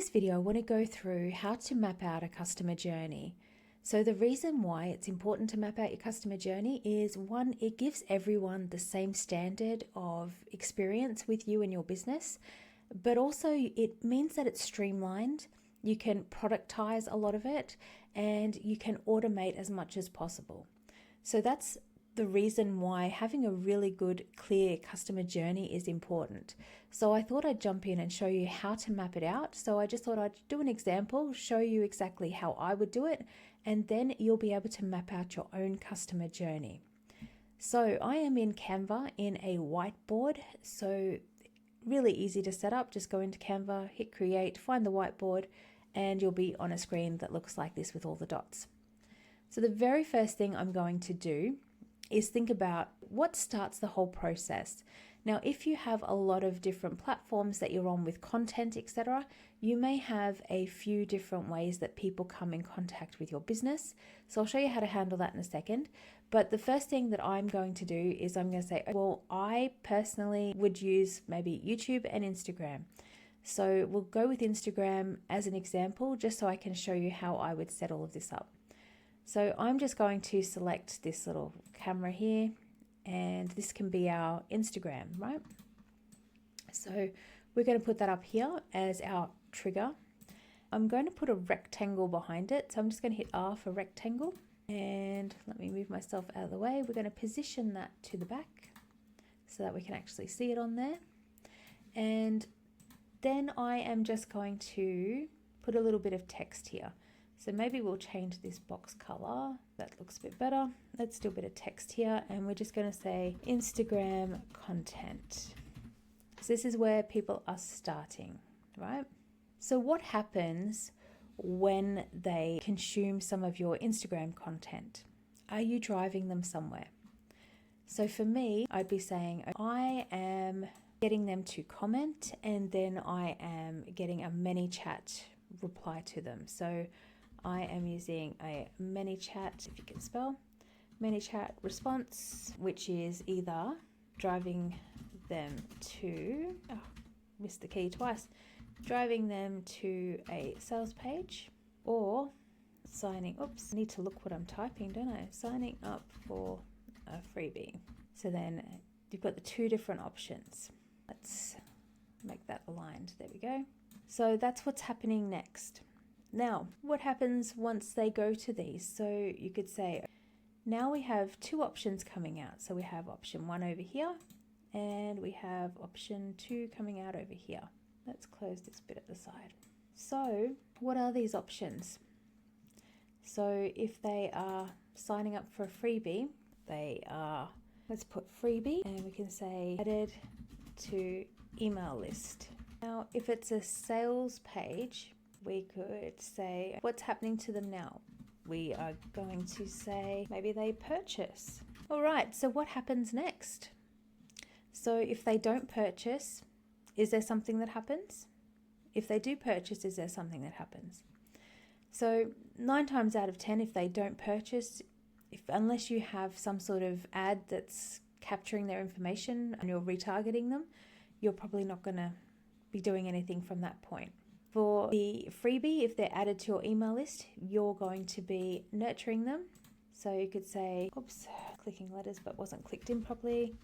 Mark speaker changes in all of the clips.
Speaker 1: this video, I want to go through how to map out a customer journey. So the reason why it's important to map out your customer journey is, one, it gives everyone the same standard of experience with you and your business, but also it means that it's streamlined. You can productize a lot of it and you can automate as much as possible. So that's the reason why having a really good, clear customer journey is important. So I thought I'd jump in and show you how to map it out. So I just thought I'd do an example, show you exactly how I would do it, and then you'll be able to map out your own customer journey. So I am in Canva in a whiteboard. So really easy to set up. Just go into Canva, hit create, find the whiteboard, and you'll be on a screen that looks like this with all the dots. So the very first thing I'm going to do is think about what starts the whole process. Now, if you have a lot of different platforms that you're on with content, etc., you may have a few different ways that people come in contact with your business. So I'll show you how to handle that in a second. But the first thing that I'm going to do is I'm going to say, well, I personally would use maybe YouTube and Instagram. So we'll go with Instagram as an example, just so I can show you how I would set all of this up. So I'm just going to select this little camera here, and this can be our Instagram, right? So we're going to put that up here as our trigger. I'm going to put a rectangle behind it. So I'm just going to hit R for rectangle, and let me move myself out of the way. We're going to position that to the back so that we can actually see it on there. And then I am just going to put a little bit of text here. So maybe we'll change this box color. That looks a bit better. Let's do a bit of text here, and we're just going to say Instagram content. So this is where people are starting, right? So what happens when they consume some of your Instagram content? Are you driving them somewhere? So for me, I'd be saying I am getting them to comment, and then I am getting a ManyChat reply to them. So I am using a ManyChat, if you can spell, ManyChat response, which is either driving them to, missed the key twice, driving them to a sales page, or signing, oops, I need to look what I'm typing, don't I? Signing up for a freebie. So then you've got the two different options. Let's make that aligned. There we go. So that's what's happening next. Now, what happens once they go to these? So you could say, now we have two options coming out. So we have option 1 over here, and we have option 2 coming out over here. Let's close this bit at the side. So what are these options? So if they are signing up for a freebie, they are, let's put freebie, and we can say added to email list. Now, if it's a sales page, we could say what's happening to them now. We are going to say maybe they purchase. All right, so what happens next? So if they don't purchase, is there something that happens? If they do purchase, is there something that happens? So 9 times out of 10, if they don't purchase, unless you have some sort of ad that's capturing their information and you're retargeting them, you're probably not going to be doing anything from that point. For the freebie, if they're added to your email list, you're going to be nurturing them. So you could say, oops, clicking letters but wasn't clicked in properly.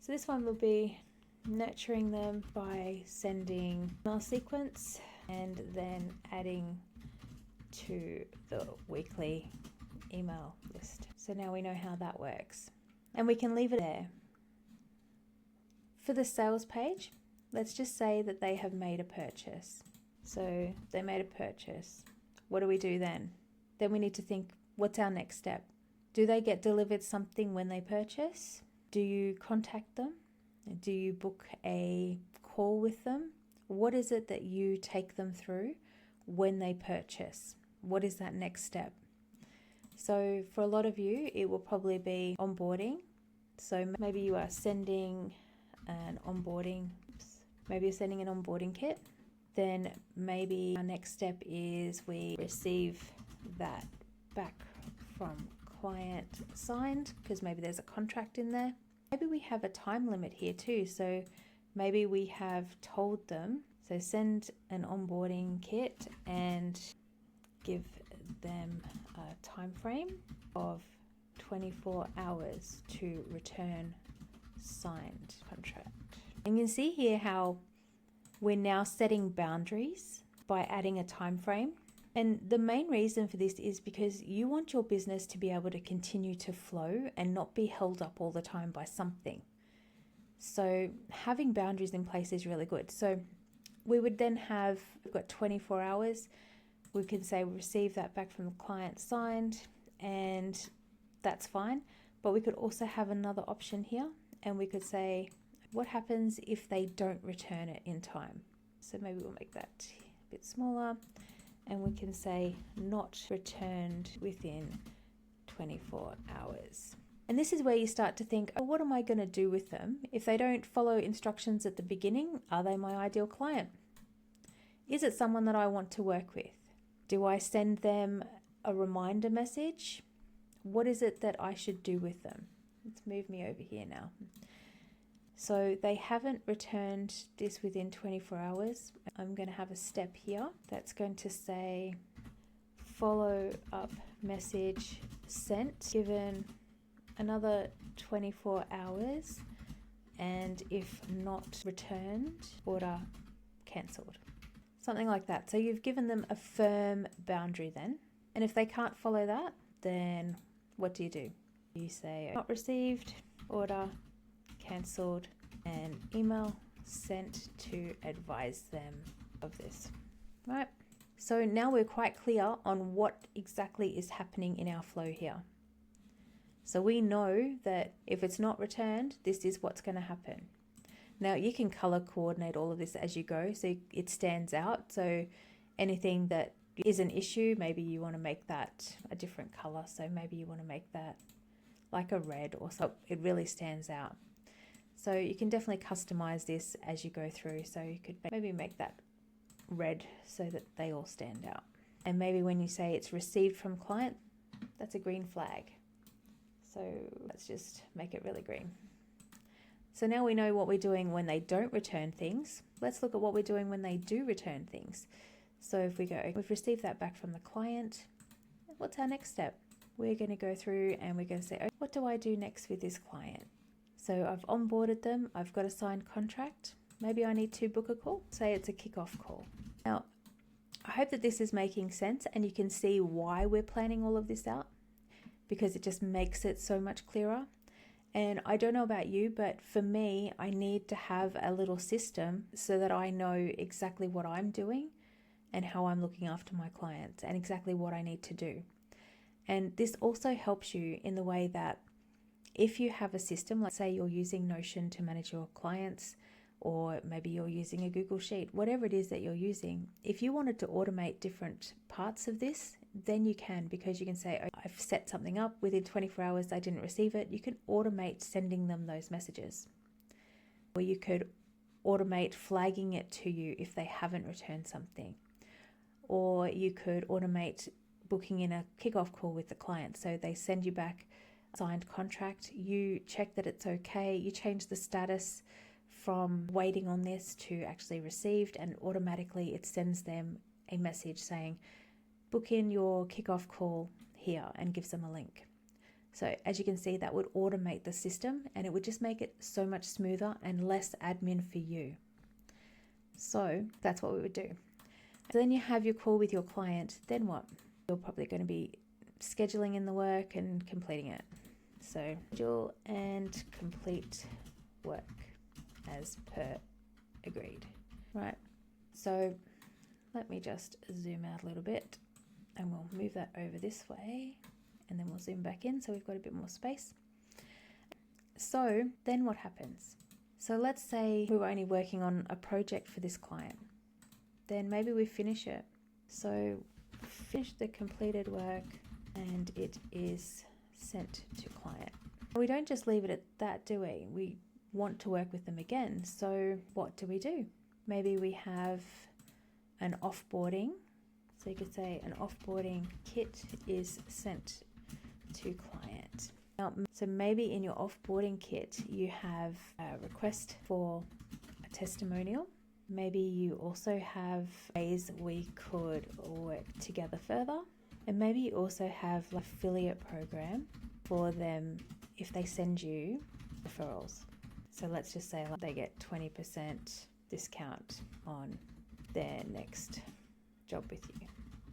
Speaker 1: So this one will be nurturing them by sending email sequence and then adding to the weekly email list. So now we know how that works. And we can leave it there. For the sales page, let's just say that they have made a purchase. So they made a purchase. What do we do then? Then we need to think, what's our next step? Do they get delivered something when they purchase? Do you contact them? Do you book a call with them? What is it that you take them through when they purchase? What is that next step? So for a lot of you, it will probably be onboarding. So maybe you are sending an onboarding, maybe you're sending an onboarding kit. Then maybe our next step is we receive that back from client signed, because maybe there's a contract in there. Maybe we have a time limit here too. So maybe we have told them, So send an onboarding kit and give them a time frame of 24 hours to return signed contract. And you can see here how we're now setting boundaries by adding a time frame. And the main reason for this is because you want your business to be able to continue to flow and not be held up all the time by something. So having boundaries in place is really good. So we would then we've got 24 hours. We can say we receive that back from the client signed, and that's fine. But we could also have another option here, and we could say, what happens if they don't return it in time? So maybe we'll make that a bit smaller, and we can say not returned within 24 hours. And this is where you start to think, oh, what am I going to do with them? If they don't follow instructions at the beginning, are they my ideal client? Is it someone that I want to work with? Do I send them a reminder message? What is it that I should do with them? Let's move me over here now. So they haven't returned this within 24 hours. I'm going to have a step here that's going to say follow up message sent, given another 24 hours, and if not returned, order cancelled. Something like that. So you've given them a firm boundary then. And if they can't follow that, then what do? You say not received, order cancelled, and email sent to advise them of this. Right? So now we're quite clear on what exactly is happening in our flow here. So we know that if it's not returned, this is what's going to happen. Now you can color coordinate all of this as you go so it stands out. So anything that is an issue, maybe you want to make that a different color. So maybe you want to make that like a red or so it really stands out. So you can definitely customize this as you go through. So you could maybe make that red so that they all stand out. And maybe when you say it's received from client, that's a green flag. So let's just make it really green. So now we know what we're doing when they don't return things. Let's look at what we're doing when they do return things. So if we go, we've received that back from the client. What's our next step? We're going to go through and we're going to say, oh, what do I do next with this client? So I've onboarded them. I've got a signed contract. Maybe I need to book a call. Say it's a kickoff call. Now, I hope that this is making sense and you can see why we're planning all of this out, because it just makes it so much clearer. And I don't know about you, but for me, I need to have a little system so that I know exactly what I'm doing and how I'm looking after my clients and exactly what I need to do. And this also helps you in the way that if you have a system, like say you're using Notion to manage your clients, or maybe you're using a Google Sheet, whatever it is that you're using, if you wanted to automate different parts of this, then you can, because you can say, oh, I've set something up within 24 hours, I didn't receive it. You can automate sending them those messages. Or you could automate flagging it to you if they haven't returned something. Or you could automate booking in a kickoff call with the client. So they send you back a signed contract, you check that it's okay, you change the status from waiting on this to actually received, and automatically it sends them a message saying, book in your kickoff call here, and gives them a link. So as you can see, that would automate the system and it would just make it so much smoother and less admin for you. So that's what we would do. So then you have your call with your client. Then what? You're probably going to be scheduling in the work and completing it. So schedule and complete work as per agreed. Right. So let me just zoom out a little bit and we'll move that over this way, and then we'll zoom back in so we've got a bit more space. So then what happens? So let's say we were only working on a project for this client. Then maybe we finish it. So finish the completed work and it is sent to client. We don't just leave it at that, do we? We want to work with them again. So what do? Maybe we have an offboarding. So you could say an offboarding kit is sent to client. Now, so maybe in your offboarding kit, you have a request for a testimonial. Maybe you also have ways we could work together further. And maybe you also have an affiliate program for them if they send you referrals. So let's just say they get 20% discount on their next job with you.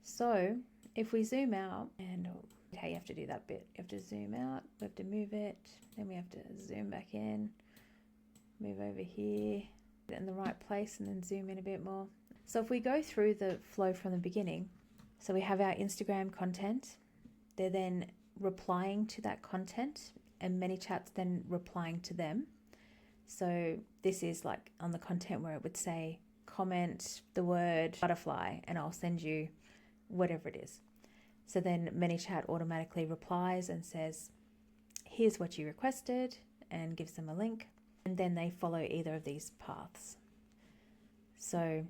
Speaker 1: So if we zoom out, and okay, you have to do that bit. You have to zoom out, we have to move it, then we have to zoom back in, move over here, get it in the right place, and then zoom in a bit more. So if we go through the flow from the beginning, so we have our Instagram content, they're then replying to that content, and ManyChat's then replying to them. So this is like on the content where it would say, comment the word butterfly, and I'll send you whatever it is. So then ManyChat automatically replies and says, here's what you requested, and gives them a link. And then they follow either of these paths. So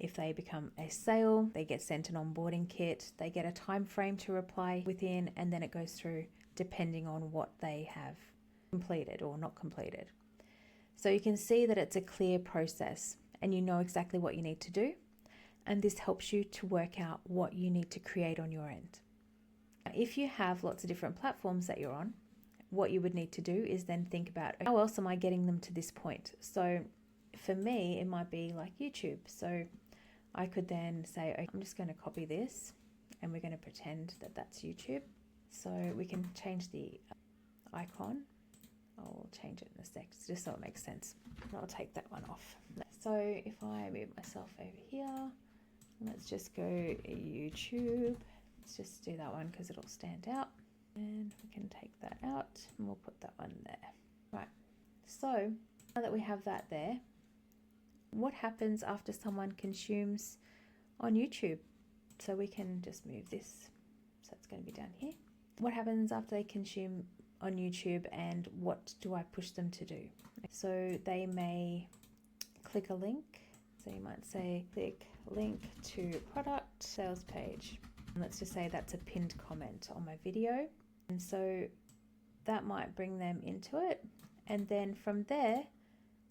Speaker 1: if they become a sale, they get sent an onboarding kit, they get a time frame to reply within, and then it goes through depending on what they have completed or not completed. So you can see that it's a clear process and you know exactly what you need to do. And this helps you to work out what you need to create on your end. If you have lots of different platforms that you're on, what you would need to do is then think about, how else am I getting them to this point? So for me, it might be like YouTube. So I could then say, okay, I'm just going to copy this and we're going to pretend that that's YouTube. So we can change the icon. I'll change it in a sec, just so it makes sense. I'll take that one off. So if I move myself over here, let's just go YouTube. Let's just do that one because it'll stand out. And we can take that out and we'll put that one there. Right, so now that we have that there, what happens after someone consumes on YouTube? So we can just move this. So it's going to be down here. What happens after they consume on YouTube, and what do I push them to do? So they may click a link. So you might say, click link to product sales page. And let's just say that's a pinned comment on my video. And so that might bring them into it. And then from there,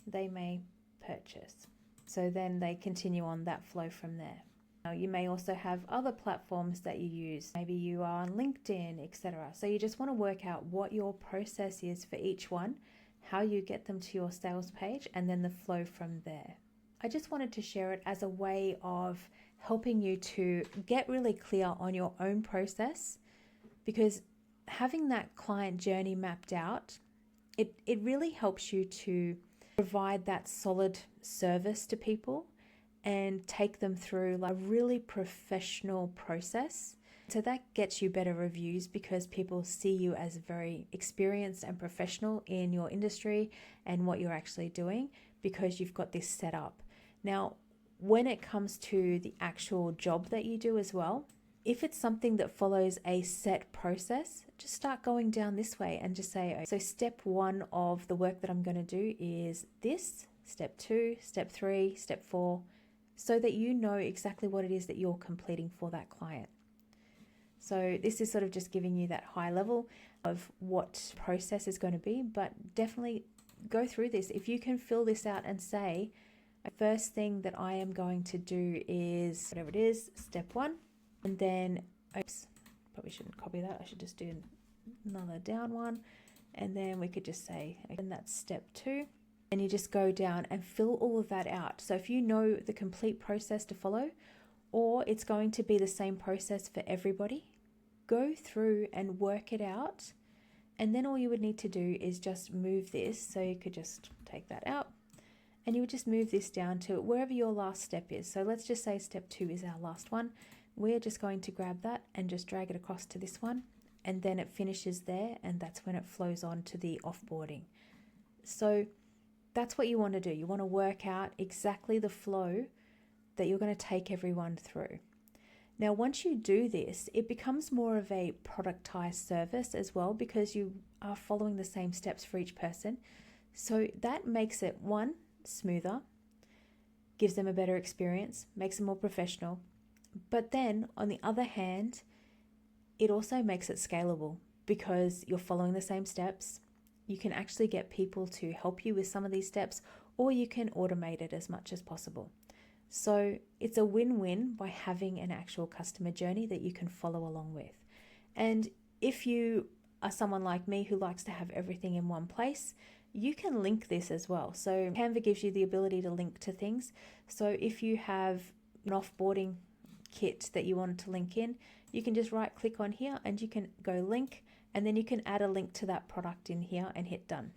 Speaker 1: they may purchase. So then they continue on that flow from there. Now, you may also have other platforms that you use. Maybe you are on LinkedIn, etc. So you just want to work out what your process is for each one, how you get them to your sales page, and then the flow from there. I just wanted to share it as a way of helping you to get really clear on your own process, because having that client journey mapped out, it really helps you to provide that solid service to people and take them through like a really professional process. So that gets you better reviews because people see you as very experienced and professional in your industry and what you're actually doing, because you've got this set up. Now, when it comes to the actual job that you do as well, if it's something that follows a set process, just start going down this way and just say, okay, so step 1 of the work that I'm going to do is this, step 2, step 3, step 4, so that you know exactly what it is that you're completing for that client. So this is sort of just giving you that high level of what process is going to be, but definitely go through this. If you can fill this out and say, the first thing that I am going to do is whatever it is, step 1, and then, oops, probably shouldn't copy that. I should just do another down one, and then we could just say, and that's step 2. And you just go down and fill all of that out. So if you know the complete process to follow, or it's going to be the same process for everybody, go through and work it out. And then all you would need to do is just move this. So you could just take that out and you would just move this down to wherever your last step is. So let's just say step 2 is our last one. We're just going to grab that and just drag it across to this one. And then it finishes there, and that's when it flows on to the offboarding. So that's what you want to do. You want to work out exactly the flow that you're going to take everyone through. Now, once you do this, it becomes more of a productized service as well, because you are following the same steps for each person. So that makes it, 1, smoother, gives them a better experience, makes them more professional. But then on the other hand, it also makes it scalable because you're following the same steps. You can actually get people to help you with some of these steps, or you can automate it as much as possible. So it's a win-win by having an actual customer journey that you can follow along with. And if you are someone like me who likes to have everything in one place, you can link this as well. So Canva gives you the ability to link to things. So if you have an offboarding kit that you want to link in, you can just right click on here and you can go link, and then you can add a link to that product in here and hit done.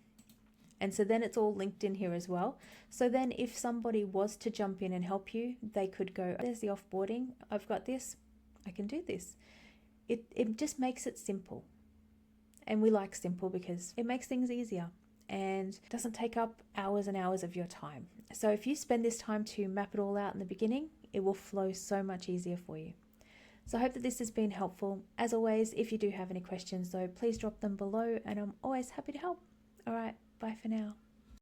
Speaker 1: And so then it's all linked in here as well. So then if somebody was to jump in and help you, they could go, there's the offboarding, I've got this, I can do this. It just makes it simple. And we like simple because it makes things easier and doesn't take up hours and hours of your time. So if you spend this time to map it all out in the beginning, it will flow so much easier for you. So I hope that this has been helpful. As always, if you do have any questions though, please drop them below and I'm always happy to help. All right, bye for now.